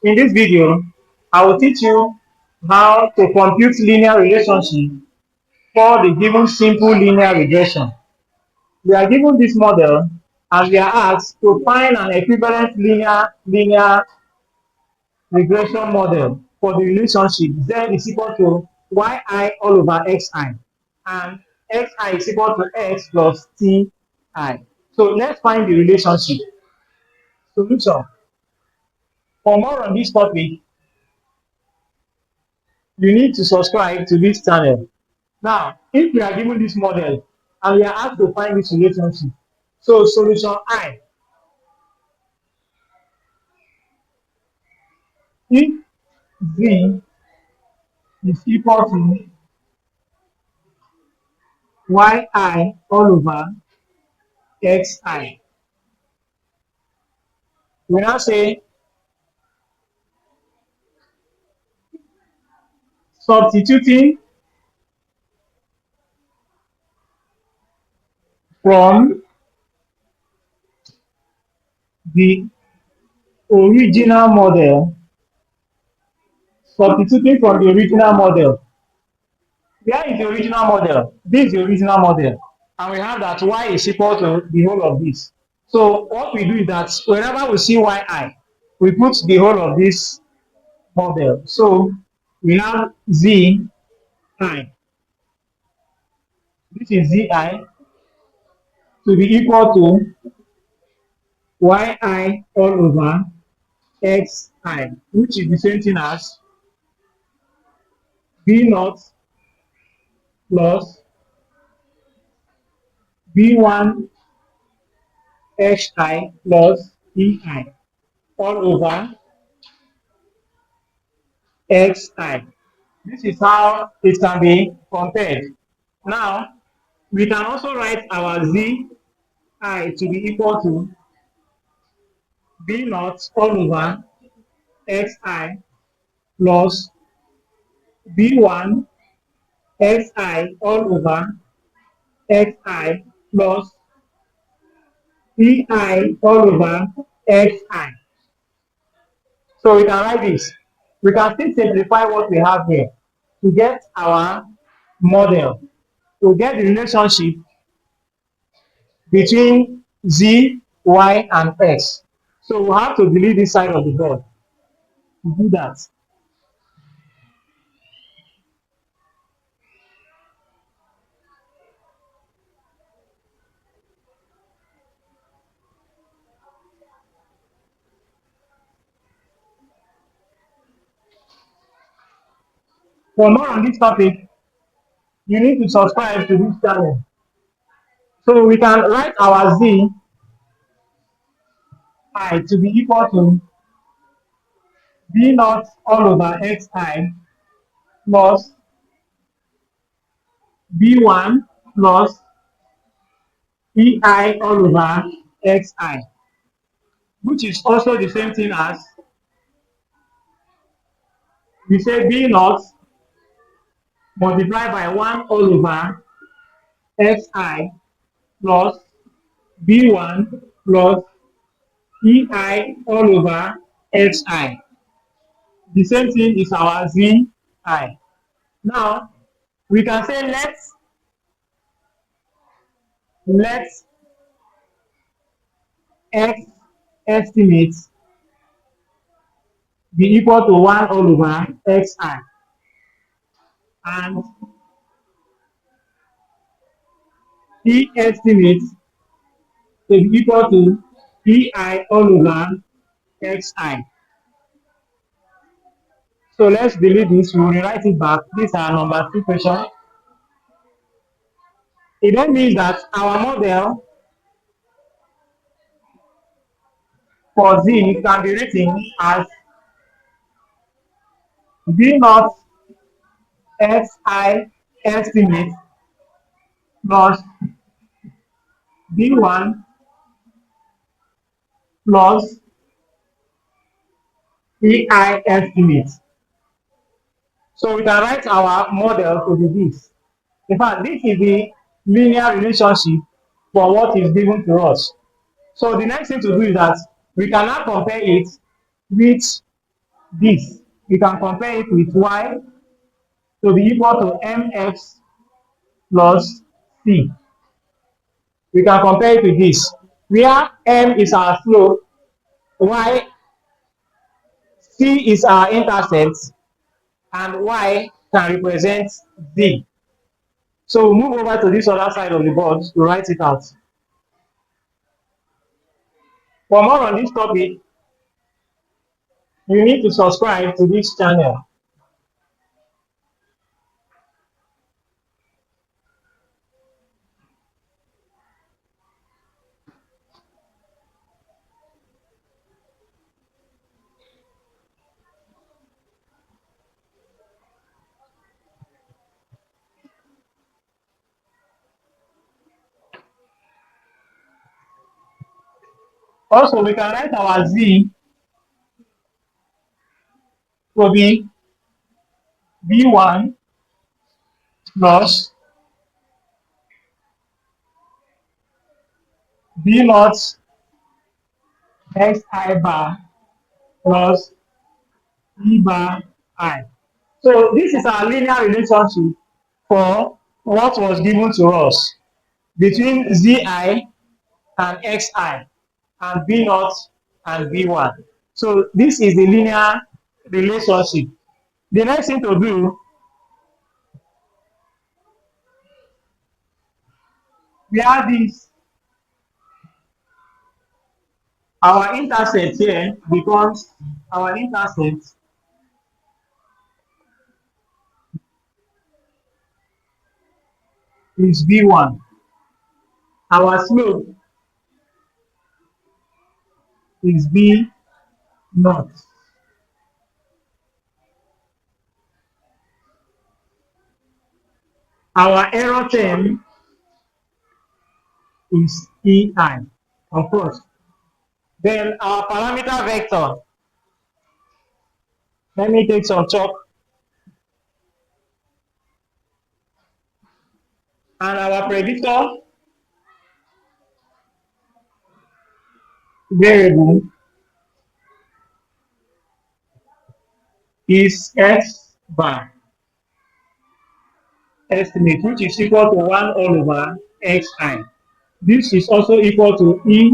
In this video, I will teach you how to compute linear relationship for the given simple linear regression. We are given this model and we are asked to find an equivalent linear regression model for the relationship z is equal to yi all over xi and xi is equal to x plus ti. So let's find the relationship. Solution. For more on this topic, you need to subscribe to this channel. Now, if we are given this model and we are asked to find this relationship, so solution I, if z is equal to yi all over xi, we now say substituting from the original model, substituting from the original model. Where is the original model? This is the original model. And we have that y is equal to the whole of this. So what we do is that whenever we see yi, we put the whole of this model. So we have zi. This is zi to be equal to yi all over xi, which is the same thing as b naught plus b1 xi plus ei all over xi. This is how it can be compared. Now, we can also write our zi to be equal to b naught all over xi plus b1 xi all over xi plus ei all over xi. So we can write this. We can still simplify what we have here to get our model, to get the relationship between z, y, and x. So we have to delete this side of the board to do that. For more on this topic, you need to subscribe to this channel. So we can write our z to be equal to b naught all over xi plus b1 plus ei all over xi, which is also the same thing as we say b naught multiplied by 1 all over xi plus b1 plus ei all over xi. The same thing is our zi. Now, we can say let's x estimate be equal to 1 all over xi and e estimate to be equal to ei all over xi. So let's delete this, we'll rewrite it back. These are number 2 question. It then means that our model for z can be written as b naught xi estimate plus b1 plus ei estimate. So we can write our model to be this. In fact, this is the linear relationship for what is given to us. So the next thing to do is that we can now compare it with this. We can compare it with y to be equal to mx plus c. We can compare it with this, where m is our slope, y, c is our intercept, and y can represent z. So we'll move over to this other side of the board to write it out. For more on this topic, you need to subscribe to this channel. Also, we can write our z to be b1 plus b naught xi bar plus e bar I. So this is our linear relationship for what was given to us between zi and xi and b naught and b1. So this is the linear relationship. The next thing to do, we have this, our intercept here becomes, our intercept is b1. Our slope is b naught. Our error term is ei, of course. Then our parameter vector, let me take some chalk, and our predictor variable is x bar estimate, which is equal to 1 all over xi. This is also equal to e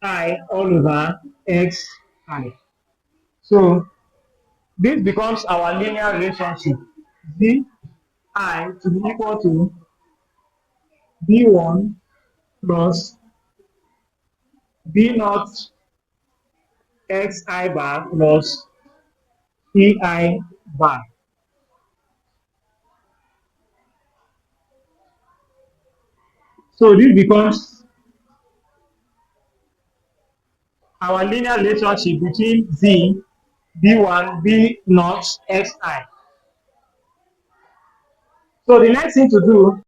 I all over xi. So this becomes our linear relationship. Z I to be equal to b1 plus b naught xi bar plus ei bar. So this becomes our linear relationship between z, b1, b naught, xi. So the next thing to do